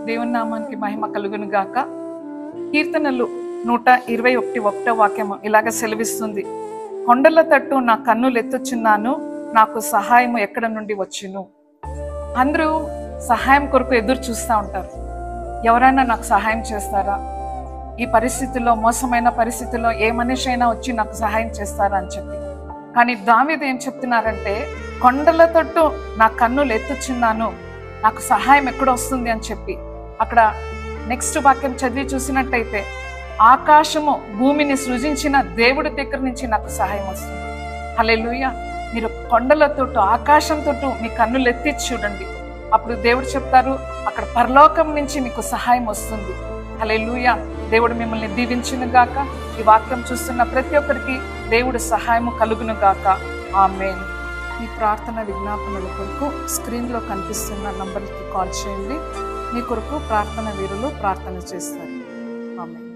దేవుని నామానికి మహిమ కలుగును గాక. కీర్తనలు 121 వాక్యము ఇలాగ సెలవిస్తుంది, కొండల తట్టు నా కన్నులు ఎత్తుచున్నాను, నాకు సహాయము ఎక్కడ నుండి వచ్చును. అందరూ సహాయం కొరకు ఎదురు చూస్తూ ఉంటారు. ఎవరైనా నాకు సహాయం చేస్తారా, ఈ పరిస్థితుల్లో, మోసమైన పరిస్థితుల్లో ఏ మనిషి అయినా వచ్చి నాకు సహాయం చేస్తారా అని చెప్పి. కానీ దావీదు ఏం చెప్తున్నారంటే, కొండల తట్టు నా కన్నులు ఎత్తుచున్నాను, నాకు సహాయం ఎక్కడ వస్తుంది అని చెప్పి. అక్కడ నెక్స్ట్ వాక్యం చదివి చూసినట్టయితే, ఆకాశము భూమిని సృజించిన దేవుడి దగ్గర నుంచి నాకు సహాయం వస్తుంది. హల్లెలూయా. మీరు కొండల తోటు, ఆకాశం తోటు మీ కన్నులు ఎత్తి చూడండి, అప్పుడు దేవుడు చెప్తారు, అక్కడ పరలోకం నుంచి మీకు సహాయం వస్తుంది. హల్లెలూయా. దేవుడు మిమ్మల్ని దీవించును గాక. ఈ వాక్యం చూస్తున్న ప్రతి ఒక్కరికి దేవుడు సహాయము కలుగును గాక. ఆమేన్. మీ ప్రార్థన విజ్ఞాపనల కొరకు స్క్రీన్లో కనిపిస్తున్న నంబర్కి కాల్ చేయండి. మీ కొరకు ప్రార్థన వీరులు ప్రార్థన చేస్తారు. ఆమేన్.